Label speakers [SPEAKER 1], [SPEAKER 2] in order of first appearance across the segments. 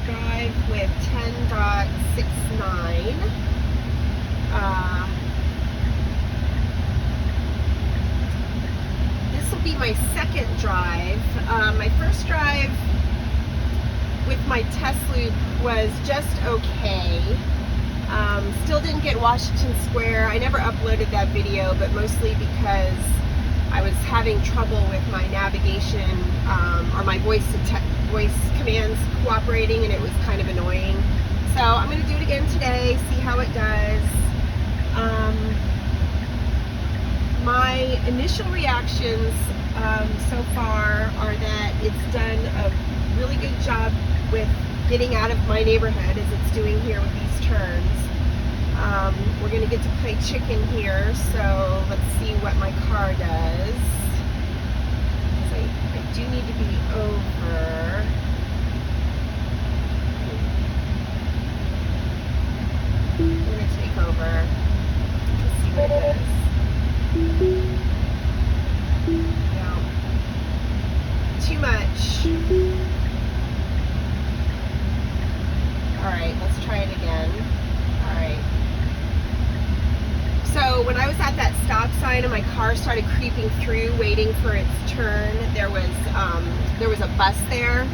[SPEAKER 1] drive with 10.69. This will be my second drive. My first drive with my test loop was just okay. Still didn't get Washington Square. I never uploaded that video, but mostly because I was having trouble with my navigation or my voice commands cooperating, and it was kind of annoying. So I'm going to do it again today, see how it does. My initial reactions so far are that it's done a really good job with getting out of my neighborhood, as it's doing here with these turns. We're going to get to play chicken here, so let's see what my car does. So I do need to be over. I'm going to take over. Let's see what it does. No. Too much. Alright, let's try it again. Alright. So when I was at that stop sign and my car started creeping through, waiting for its turn, there was a bus there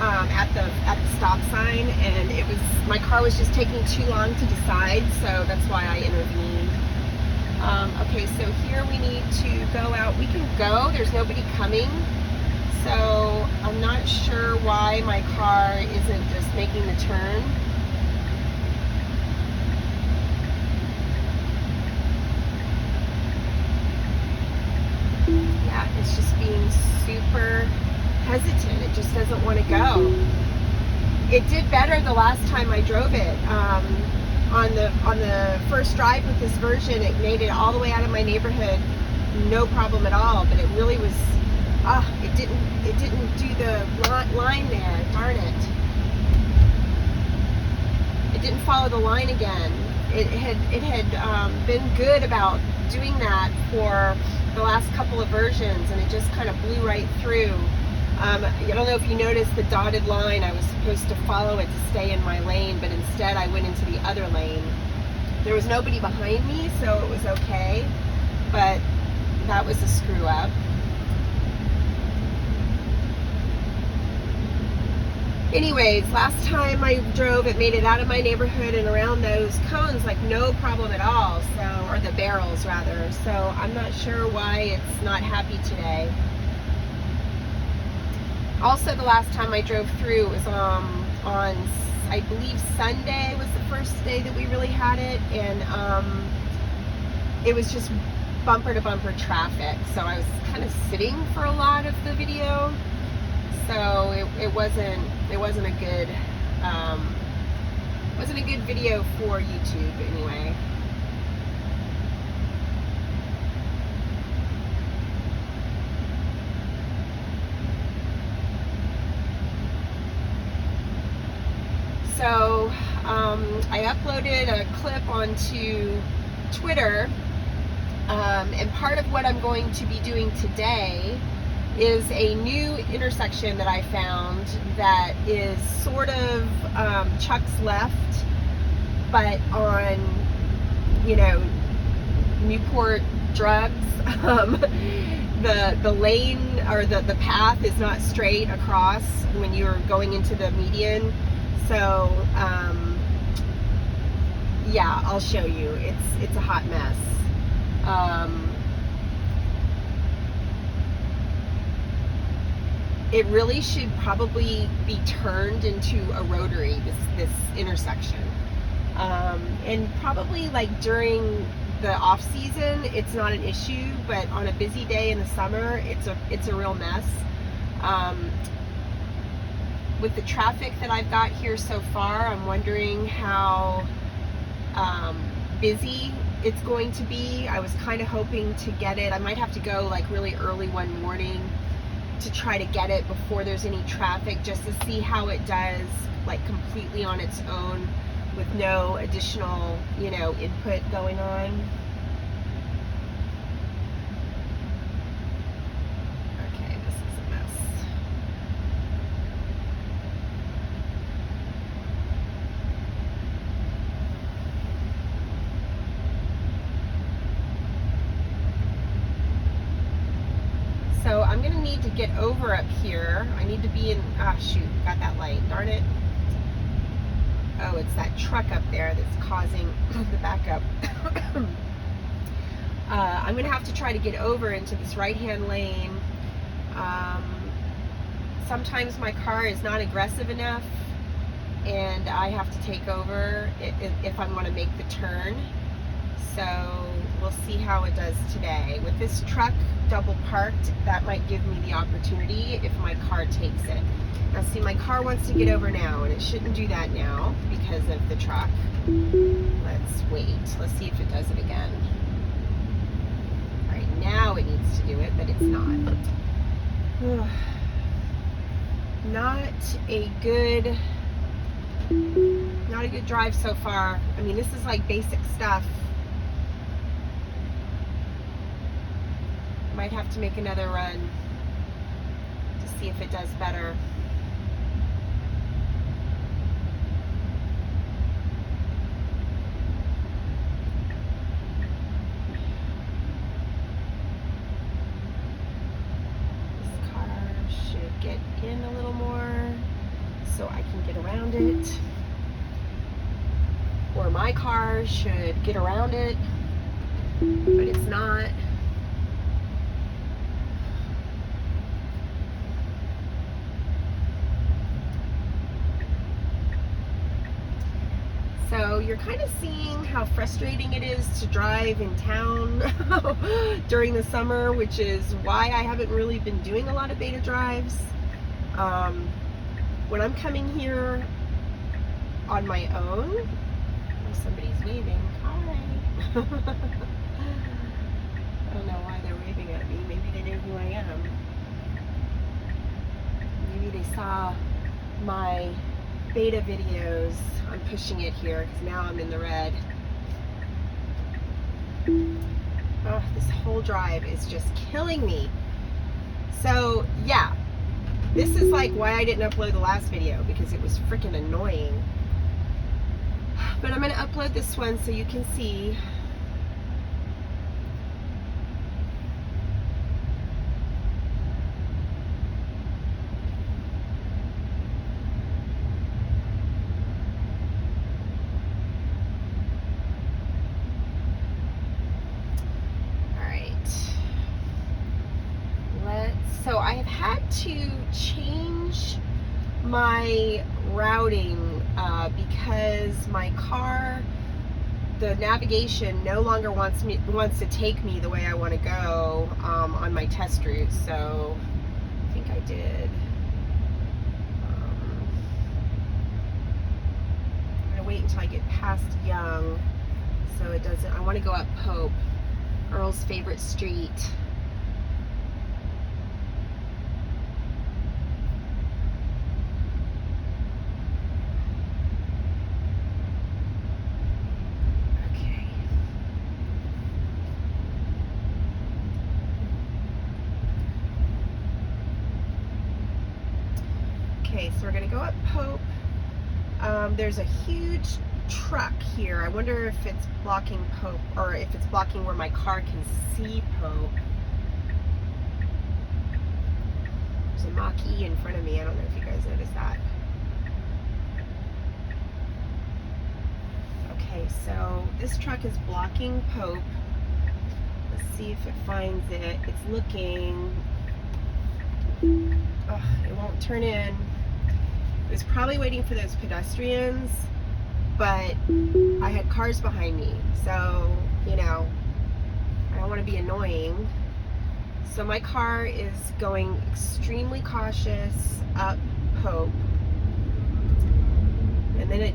[SPEAKER 1] at the stop sign, and my car was just taking too long to decide, so that's why I intervened. Okay, so here we need to go out. We can go. There's nobody coming. So I'm not sure why my car isn't just making the turn. Yeah, it's just being super hesitant. It just doesn't want to go. It did better the last time I drove it. On the first drive with this version, it made it all the way out of my neighborhood, no problem at all. But it really was, it didn't do the line there. Darn it! It didn't follow the line again. It had been good about doing that for the last couple of versions, and it just kind of blew right through. I don't know if you noticed the dotted line. I was supposed to follow it to stay in my lane, but instead I went into the other lane. There was nobody behind me, so it was okay, but that was a screw up. Anyways, last time I drove, it made it out of my neighborhood and around those cones like no problem at all, or the barrels rather, so I'm not sure why it's not happy today. Also, the last time I drove through was on, I believe, Sunday was the first day that we really had it, and it was just bumper to bumper traffic, so I was kind of sitting for a lot of the video, so it wasn't a good video for YouTube anyway. So I uploaded a clip onto Twitter, and part of what I'm going to be doing today is a new intersection that I found that is sort of Chuck's left, but on, Newport drugs. The lane, or the path, is not straight across when you're going into the median. So, yeah, I'll show you. It's a hot mess. It really should probably be turned into a rotary, this intersection. And probably like during the off season, it's not an issue, but on a busy day in the summer, it's a real mess. With the traffic that I've got here so far, I'm wondering how busy it's going to be. I was kind of hoping to get it. I might have to go like really early one morning to try to get it before there's any traffic, just to see how it does, like completely on its own with no additional, input going on. Okay, this is a mess. I'm gonna need to get over up here. I need to be in, shoot, got that light, darn it. Oh, it's that truck up there that's causing the backup. I'm gonna have to try to get over into this right-hand lane. Sometimes my car is not aggressive enough and I have to take over if I'm gonna make the turn. So we'll see how it does today. With this truck double parked, that might give me the opportunity if my car takes it. Now see, my car wants to get over now, and it shouldn't do that now because of the truck. Let's wait. Let's see if it does it again. All right, now it needs to do it, but it's not. Not a good drive so far. I mean, this is like basic stuff. Might have to make another run to see if it does better. This car should get in a little more so I can get around it. Or my car should get around it, but it's not. So you're kind of seeing how frustrating it is to drive in town during the summer, which is why I haven't really been doing a lot of beta drives. When I'm coming here on my own, oh, somebody's waving. Hi. I don't know why they're waving at me. Maybe they know who I am. Maybe they saw my beta videos. I'm pushing it here because now I'm in the red. Oh, this whole drive is just killing me. So yeah, this is like why I didn't upload the last video, because it was freaking annoying. But I'm going to upload this one so you can see. So I have had to change my routing because my car, the navigation no longer wants to take me the way I want to go on my test route. So I think I did. I'm gonna wait until I get past Young, so it doesn't. I want to go up Pope, Earl's favorite street. Okay, so we're gonna go up Pope. There's a huge truck here. I wonder if it's blocking Pope, or if it's blocking where my car can see Pope. There's a Mach-E in front of me. I don't know if you guys noticed that. Okay, so this truck is blocking Pope. Let's see if it finds it. It's looking. Oh, it won't turn in. It was probably waiting for those pedestrians, but I had cars behind me, so, you know, I don't want to be annoying. So my car is going extremely cautious up Pope, and then it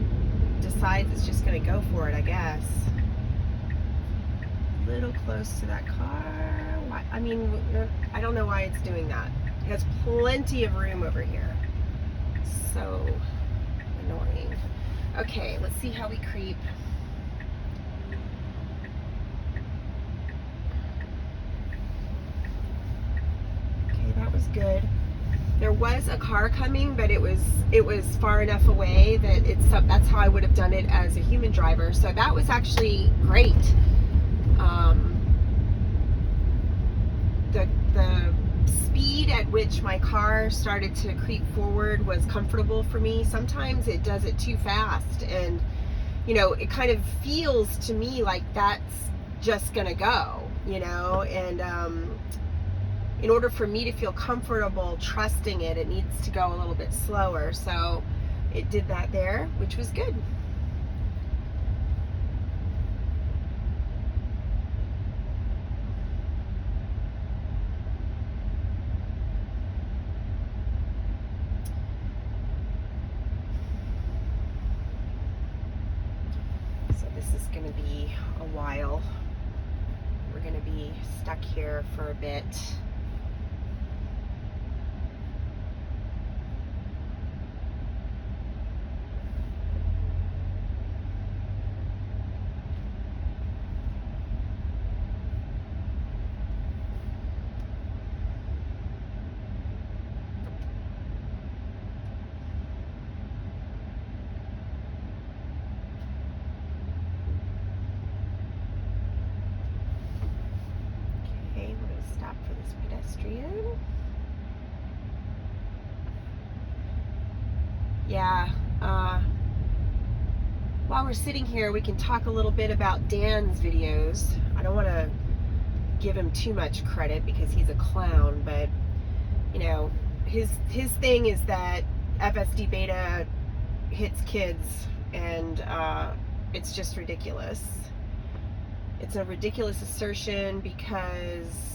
[SPEAKER 1] decides it's just going to go for it, I guess. A little close to that car. Why? I mean, I don't know why it's doing that. It has plenty of room over here. So annoying. Okay, let's see how we creep. Okay, that was good. There was a car coming, but it was far enough away that that's how I would have done it as a human driver. So that was actually great. The speed at which my car started to creep forward was comfortable for me. Sometimes it does it too fast, and you know, it kind of feels to me like that's just gonna go, you know, and in order for me to feel comfortable trusting it, it needs to go a little bit slower. So it did that there, which was good. So this is going to be a while. We're going to be stuck here for a bit. For this pedestrian. Yeah, while we're sitting here, we can talk a little bit about Dan's videos. I don't want to give him too much credit because he's a clown, but you know, his thing is that FSD Beta hits kids, and it's just ridiculous. It's a ridiculous assertion because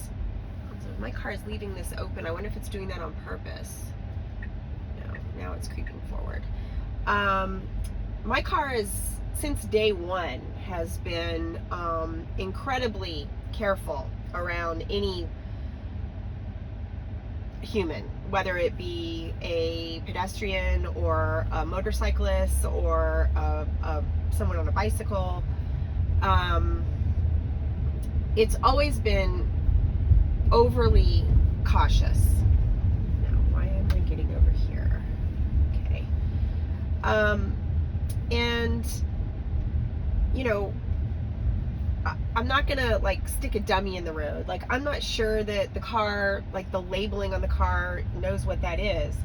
[SPEAKER 1] my car is leaving this open. I wonder if it's doing that on purpose. No, now it's creeping forward. My car is, since day one, has been incredibly careful around any human, whether it be a pedestrian or a motorcyclist or someone on a bicycle. It's always been overly cautious. Now, why am I getting over here? Okay. And you know, I'm not gonna like stick a dummy in the road. Like, I'm not sure that the car, like the labeling on the car, knows what that is.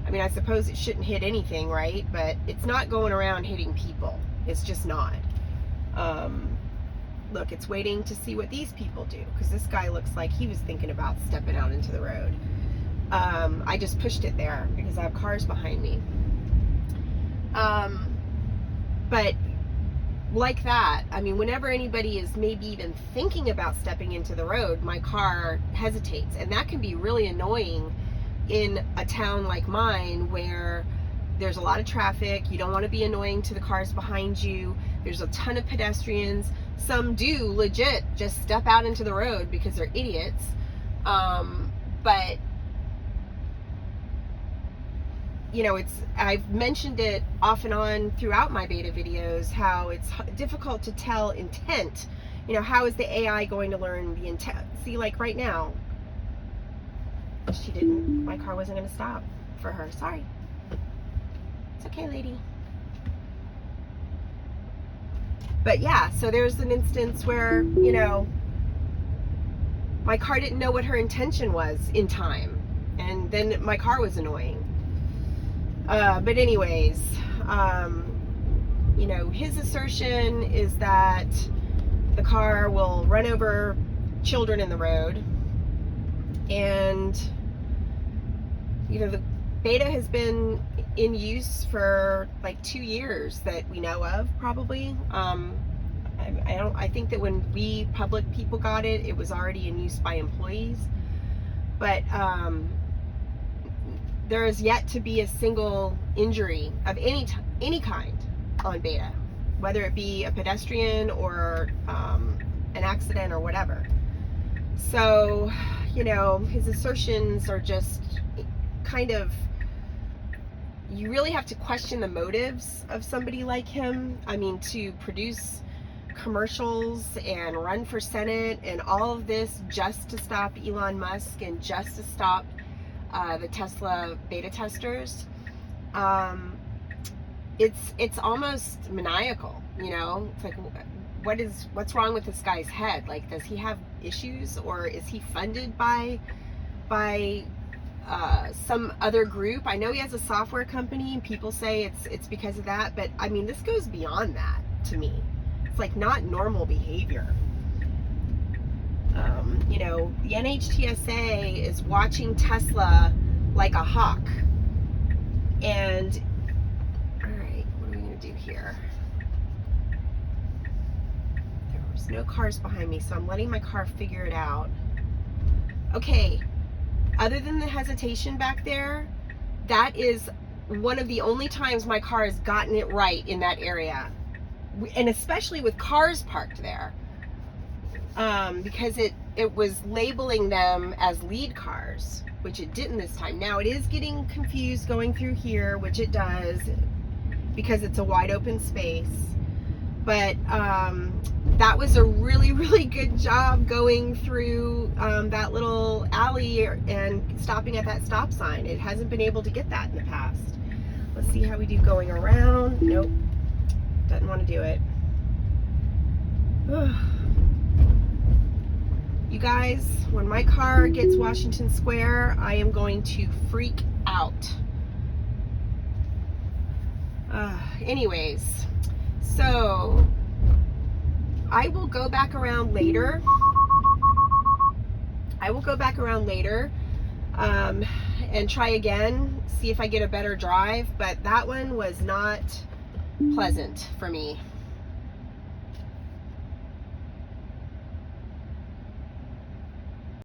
[SPEAKER 1] I mean, I suppose it shouldn't hit anything, right? But it's not going around hitting people. It's just not. Look, it's waiting to see what these people do, because this guy looks like he was thinking about stepping out into the road. I just pushed it there because I have cars behind me. But like that, I mean, whenever anybody is maybe even thinking about stepping into the road, my car hesitates. And that can be really annoying in a town like mine where there's a lot of traffic. You don't want to be annoying to the cars behind you. There's a ton of pedestrians. Some do legit just step out into the road because they're idiots. But you know, I've mentioned it off and on throughout my beta videos, how it's difficult to tell intent. You know, how is the AI going to learn the intent? See, like right now, my car wasn't going to stop for her. Sorry. It's okay, lady. But yeah, so there's an instance where, you know, my car didn't know what her intention was in time. And then my car was annoying. But anyways, you know, his assertion is that the car will run over children in the road. And, you know, the beta has been in use for like 2 years that we know of, probably. I think that when we public people got it, it was already in use by employees. But there is yet to be a single injury of any kind on beta, whether it be a pedestrian or an accident or whatever. So, you know, his assertions are just kind of, you really have to question the motives of somebody like him. I mean, to produce commercials and run for Senate and all of this just to stop Elon Musk and just to stop the Tesla beta testers. It's almost maniacal, you know. It's like, what's wrong with this guy's head? Like, does he have issues, or is he funded by by some other group. I know he has a software company and people say it's because of that, but I mean, this goes beyond that to me. It's like not normal behavior. You know, the NHTSA is watching Tesla like a hawk. And, all right, what are we gonna do here? There's no cars behind me, so I'm letting my car figure it out. Okay, other than the hesitation back there, that is one of the only times my car has gotten it right in that area. And especially with cars parked there. Because it was labeling them as lead cars, which it didn't this time. Now it is getting confused going through here, which it does because it's a wide open space. But that was a really, really good job going through that little alley and stopping at that stop sign. It hasn't been able to get that in the past. Let's see how we do going around. Nope, doesn't want to do it. You guys, when my car gets Washington Square, I am going to freak out. Anyways, so I will go back around later. And try again, see if I get a better drive, but that one was not pleasant for me.